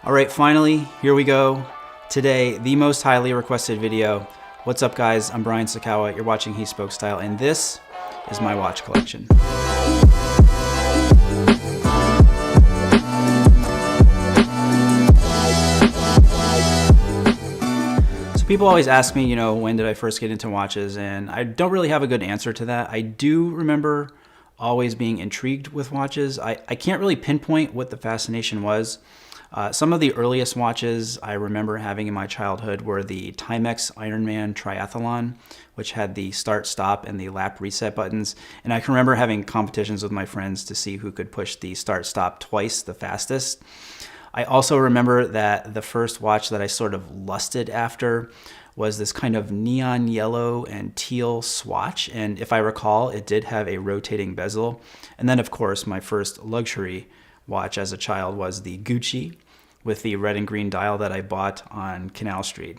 All right, finally, here we go. Today, the most highly requested video. What's up, guys? I'm Brian Sakawa. You're watching He Spoke Style, and this is my watch collection. So people always ask me, when did I first get into watches? And I don't really have a good answer to that. I do remember always being intrigued with watches. I can't really pinpoint what the fascination was. Some of the earliest watches I remember having in my childhood were the Timex Ironman Triathlon, which had the start-stop and the lap reset buttons. And I can remember having competitions with my friends to see who could push the start-stop twice the fastest. I also remember that the first watch that I sort of lusted after was this kind of neon yellow and teal Swatch. And if I recall, it did have a rotating bezel. And then, of course, my first luxury watch as a child was the Gucci with the red and green dial that I bought on Canal Street.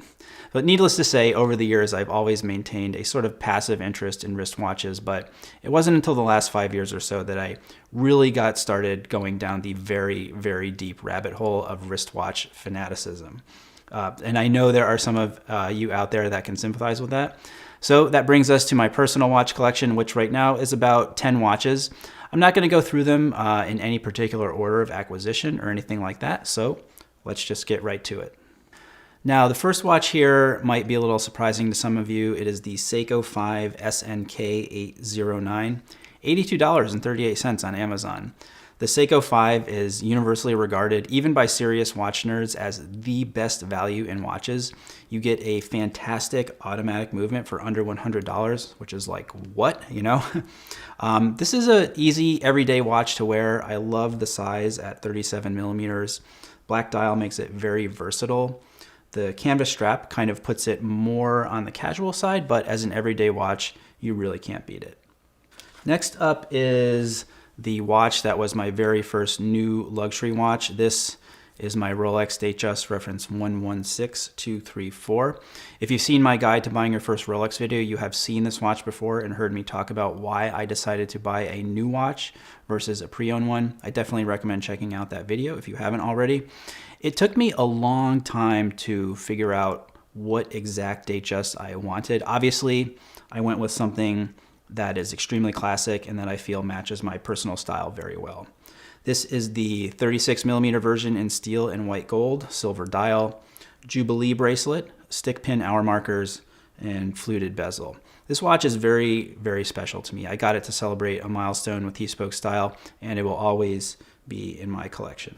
But needless to say, over the years, I've always maintained a sort of passive interest in wristwatches, but it wasn't until the last 5 years or so that I really got started going down the very, very deep rabbit hole of wristwatch fanaticism. And I know there are some of you out there that can sympathize with that. So that brings us to my personal watch collection, which right now is about 10 watches. I'm not going to go through them in any particular order of acquisition or anything like that, so let's just get right to it. Now, the first watch here might be a little surprising to some of you. It is the Seiko 5 SNK 809, $82.38 on Amazon. The Seiko 5 is universally regarded, even by serious watch nerds, as the best value in watches. You get a fantastic automatic movement for under $100, which is like, what, This is an easy everyday watch to wear. I love the size at 37 millimeters. Black dial makes it very versatile. The canvas strap kind of puts it more on the casual side, but as an everyday watch, you really can't beat it. Next up is the watch that was my very first new luxury watch. This is my Rolex Datejust reference 116234. If you've seen my guide to buying your first Rolex video, you have seen this watch before and heard me talk about why I decided to buy a new watch versus a pre-owned one. I definitely recommend checking out that video if you haven't already. It took me a long time to figure out what exact Datejust I wanted. Obviously, I went with something that is extremely classic and that I feel matches my personal style very well. This is the 36 millimeter version in steel and white gold, silver dial, Jubilee bracelet, stick pin hour markers, and fluted bezel. This watch is very, very special to me. I got it to celebrate a milestone with He Spoke Style, and it will always be in my collection.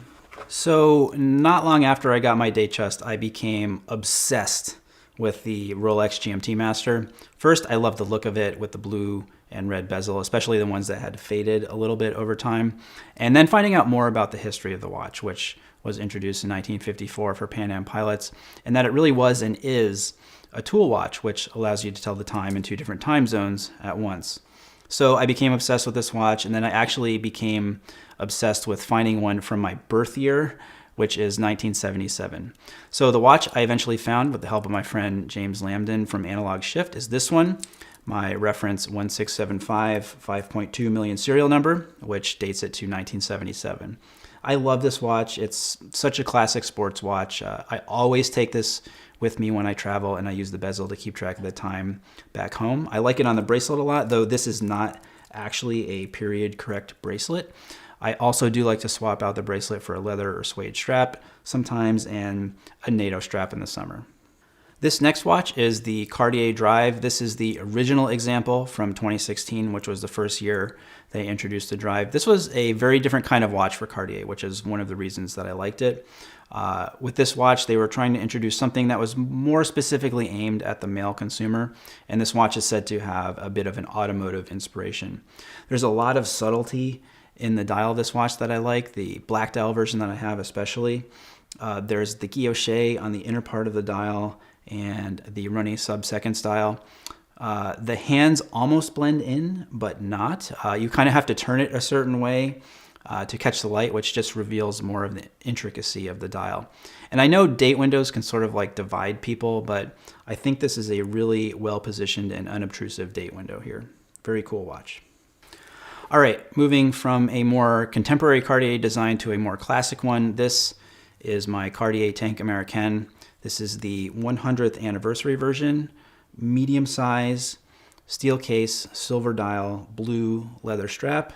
So not long after I got my Datejust, I became obsessed with the Rolex GMT Master. First, I loved the look of it with the blue and red bezel, especially the ones that had faded a little bit over time. And then finding out more about the history of the watch, which was introduced in 1954 for Pan Am pilots, and that it really was and is a tool watch, which allows you to tell the time in 2 different time zones at once. So I became obsessed with this watch, and then I actually became obsessed with finding one from my birth year, which is 1977. So the watch I eventually found with the help of my friend James Lambden from Analog Shift is this one, my reference 1675 5.2 million serial number, which dates it to 1977. I love this watch. It's such a classic sports watch. I always take this with me when I travel, and I use the bezel to keep track of the time back home. I like it on the bracelet a lot, though this is not actually a period correct bracelet. I also do like to swap out the bracelet for a leather or suede strap sometimes, and a NATO strap in the summer. This next watch is the Cartier Drive. This is the original example from 2016, which was the first year they introduced the Drive. This was a very different kind of watch for Cartier, which is one of the reasons that I liked it. With this watch, they were trying to introduce something that was more specifically aimed at the male consumer, and this watch is said to have a bit of an automotive inspiration. There's a lot of subtlety in the dial of this watch that I like, the black dial version that I have especially. There's the guilloche on the inner part of the dial and the runny sub-second style. The hands almost blend in, but not. You kind of have to turn it a certain way to catch the light, which just reveals more of the intricacy of the dial. And I know date windows can sort of like divide people, but I think this is a really well-positioned and unobtrusive date window here. Very cool watch. All right, moving from a more contemporary Cartier design to a more classic one. This is my Cartier Tank Américaine. This is the 100th anniversary version, medium size, steel case, silver dial, blue leather strap,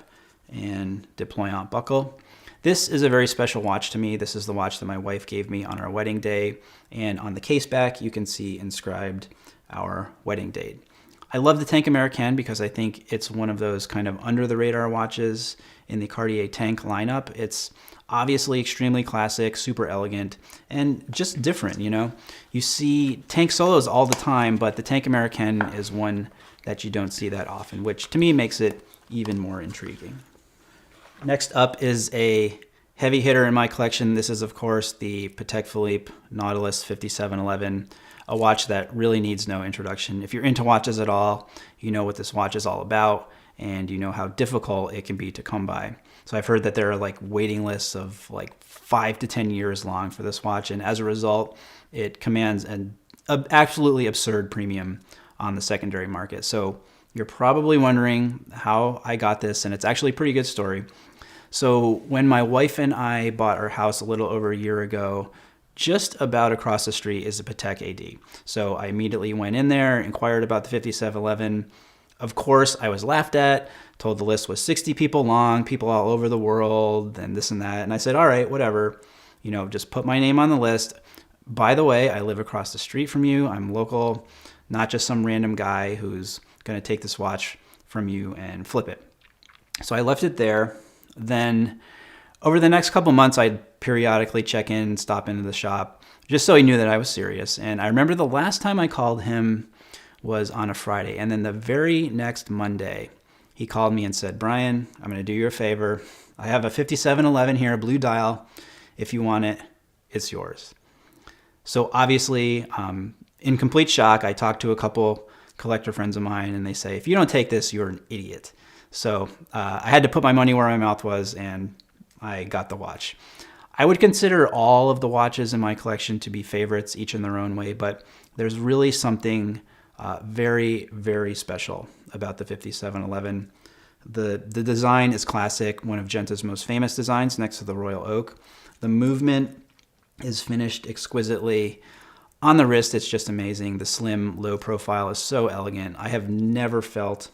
and deployant buckle. This is a very special watch to me. This is the watch that my wife gave me on our wedding day, and on the case back you can see inscribed our wedding date. I love the Tank Américaine because I think it's one of those kind of under the radar watches in the Cartier Tank lineup. It's obviously extremely classic, super elegant, and just different, you know? You see Tank solos all the time, but the Tank Américaine is one that you don't see that often, which to me makes it even more intriguing. Next up is a heavy hitter in my collection. This is, of course, the Patek Philippe Nautilus 5711, a watch that really needs no introduction. If you're into watches at all, you know what this watch is all about, and you know how difficult it can be to come by. So I've heard that there are like waiting lists of like 5 to 10 years long for this watch, and as a result, it commands an absolutely absurd premium on the secondary market. So you're probably wondering how I got this, and it's actually a pretty good story. So when my wife and I bought our house a little over a year ago, just about across the street is a Patek AD. So I immediately went in there, inquired about the 5711. Of course, I was laughed at, told the list was 60 people long, people all over the world, and this and that. And I said, all right, whatever, you know, just put my name on the list. By the way, I live across the street from you. I'm local, not just some random guy who's going to take this watch from you and flip it. So I left it there. Then over the next couple months, I'd periodically check in, stop into the shop, just so he knew that I was serious. And I remember the last time I called him was on a Friday. And then the very next Monday, he called me and said, Brian, I'm going to do you a favor. I have a 5711 here, a blue dial. If you want it, it's yours. So obviously, in complete shock, I talked to a couple collector friends of mine, and they say, if you don't take this, you're an idiot. So I had to put my money where my mouth was, and I got the watch. I would consider all of the watches in my collection to be favorites, each in their own way, but there's really something very, very special about the 5711. The design is classic, one of Genta's most famous designs next to the Royal Oak. The movement is finished exquisitely. On the wrist, it's just amazing. The slim, low profile is so elegant. I have never felt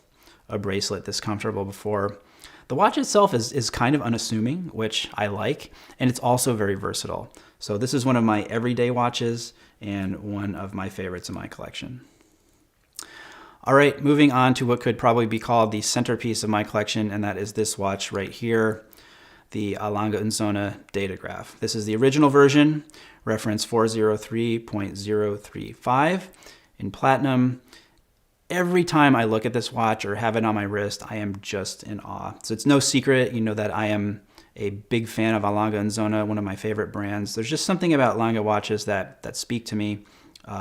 a bracelet this comfortable before. The watch itself is kind of unassuming, which I like, and it's also very versatile. So this is one of my everyday watches and one of my favorites in my collection. All right, moving on to what could probably be called the centerpiece of my collection, and that is this watch right here, the Lange Söhne Datograph. This is the original version, reference 403.035 in platinum. Every time I look at this watch or have it on my wrist, I am just in awe. So it's no secret, you know, that I am a big fan of Lange Söhne, one of my favorite brands. There's just something about Lange watches that speak to me,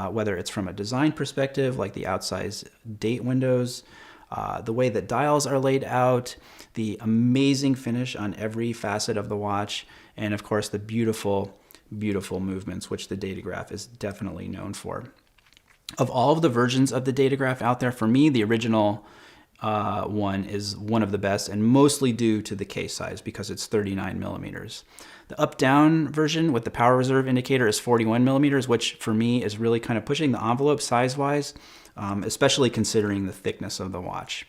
whether it's from a design perspective, like the outsized date windows, the way that dials are laid out, the amazing finish on every facet of the watch, and of course the beautiful, beautiful movements, which the Datograph is definitely known for. Of all of the versions of the Datograph out there, for me, the original one is one of the best, and mostly due to the case size because it's 39 millimeters. The up-down version with the power reserve indicator is 41 millimeters, which for me is really kind of pushing the envelope size-wise, especially considering the thickness of the watch.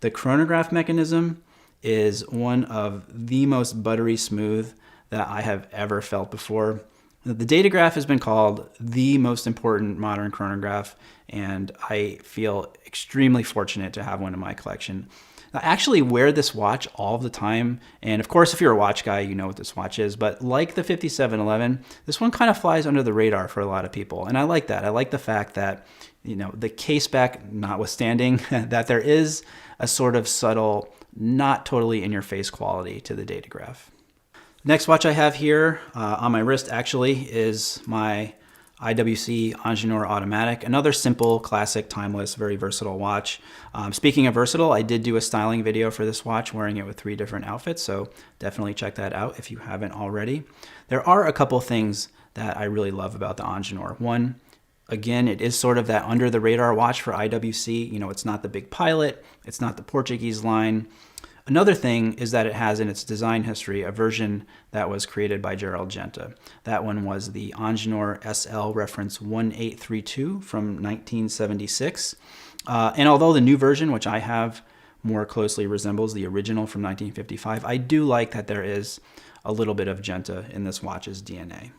The chronograph mechanism is one of the most buttery smooth that I have ever felt before. The Datograph has been called the most important modern chronograph, and I feel extremely fortunate to have one in my collection. I actually wear this watch all the time, and of course if you're a watch guy, you know what this watch is, but like the 5711, this one kind of flies under the radar for a lot of people, and I like that. I like the fact that, you know, the case back notwithstanding, that there is a sort of subtle, not totally in-your-face quality to the Datograph. Next watch I have here on my wrist actually is my IWC Ingenieur Automatic, another simple, classic, timeless, very versatile watch. Speaking of versatile, I did do a styling video for this watch wearing it with 3 different outfits, so definitely check that out if you haven't already. There are a couple things that I really love about the Ingenieur. One, again, it is sort of that under the radar watch for IWC. You know, it's not the big pilot, it's not the Portuguese line. Another thing is that it has in its design history a version that was created by Gerald Genta. That one was the Ingenieur SL reference 1832 from 1976. And although the new version, which I have, more closely resembles the original from 1955, I do like that there is a little bit of Genta in this watch's DNA.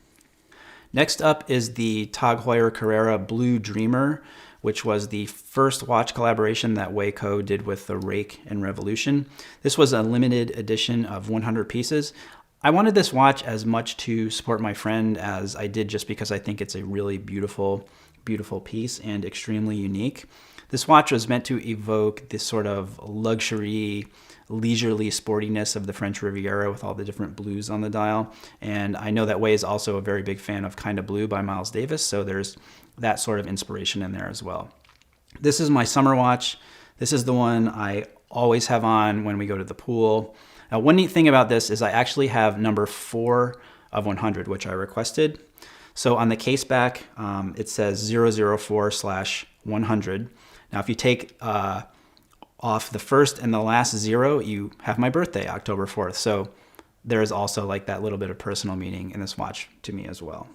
Next up is the TAG Heuer Carrera Blue Dreamer, which was the first watch collaboration that Seiko did with the Rake and Revolution. This was a limited edition of 100 pieces. I wanted this watch as much to support my friend as I did just because I think it's a really beautiful, beautiful piece and extremely unique. This watch was meant to evoke this sort of luxury, leisurely sportiness of the French Riviera with all the different blues on the dial. And I know that Wei is also a very big fan of Kinda Blue by Miles Davis, so there's that sort of inspiration in there as well. This is my summer watch. This is the one I always have on when we go to the pool. Now, one neat thing about this is I actually have number 4 of 100, which I requested. So on the case back, it says 004/100. Now, if you take off the first and the last 0, you have my birthday, October 4th. So there is also like that little bit of personal meaning in this watch to me as well.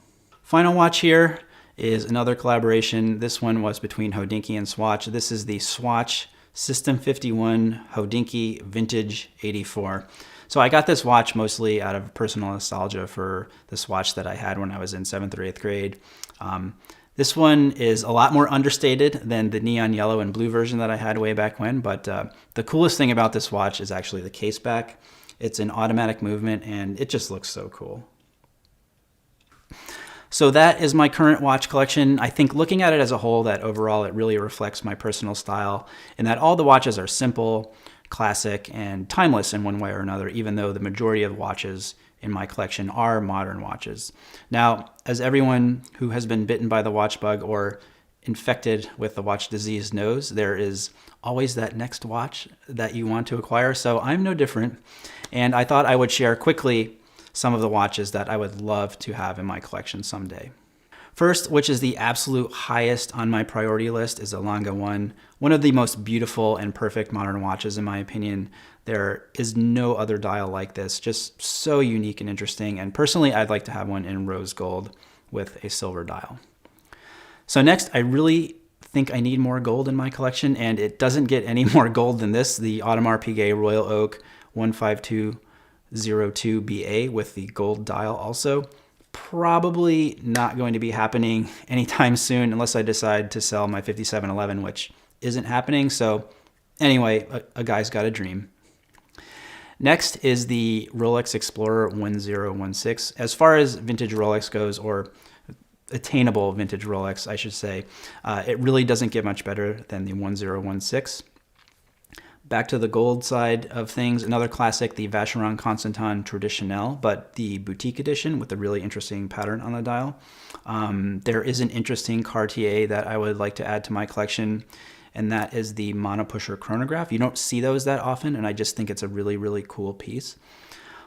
Final watch here is another collaboration. This one was between HODINKEE and Swatch. This is the Swatch System 51 HODINKEE Vintage 84. So I got this watch mostly out of personal nostalgia for the Swatch that I had when I was in 7th or 8th grade. This one is a lot more understated than the neon yellow and blue version that I had way back when, but the coolest thing about this watch is actually the case back. It's an automatic movement and it just looks so cool. So that is my current watch collection. I think looking at it as a whole, that overall it really reflects my personal style in that all the watches are simple, classic, and timeless in one way or another, even though the majority of watches in my collection are modern watches. Now, as everyone who has been bitten by the watch bug or infected with the watch disease knows, there is always that next watch that you want to acquire. So I'm no different. And I thought I would share quickly some of the watches that I would love to have in my collection someday. First, which is the absolute highest on my priority list, is a Lange 1, one of the most beautiful and perfect modern watches in my opinion. There is no other dial like this, just so unique and interesting. And personally, I'd like to have one in rose gold with a silver dial. So next, I really think I need more gold in my collection, and it doesnn't get any more gold than this, the Audemars Piguet Royal Oak 15202BA with the gold dial also. Probably not going to be happening anytime soon unless I decide to sell my 5711, which isn't happening. So anyway, a guy's got a dream. Next is the Rolex Explorer 1016. As far as vintage Rolex goes, or attainable vintage Rolex, I should say, it really doesn't get much better than the 1016. Back to the gold side of things, another classic, the Vacheron Constantin Traditionnel, but the boutique edition with a really interesting pattern on the dial. There is an interesting Cartier that I would like to add to my collection, and that is the monopusher chronograph. You don't see those that often, and I just think it's a really, really cool piece.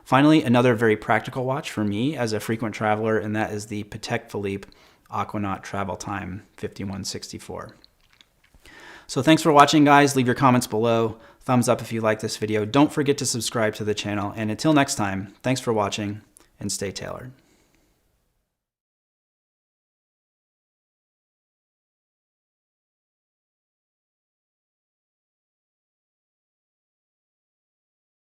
Finally, another very practical watch for me as a frequent traveler, and that is the Patek Philippe Aquanaut Travel Time 5164. So thanks for watching, guys. Leave your comments below. Thumbs up if you like this video. Don't forget to subscribe to the channel. And until next time, thanks for watching and stay tailored.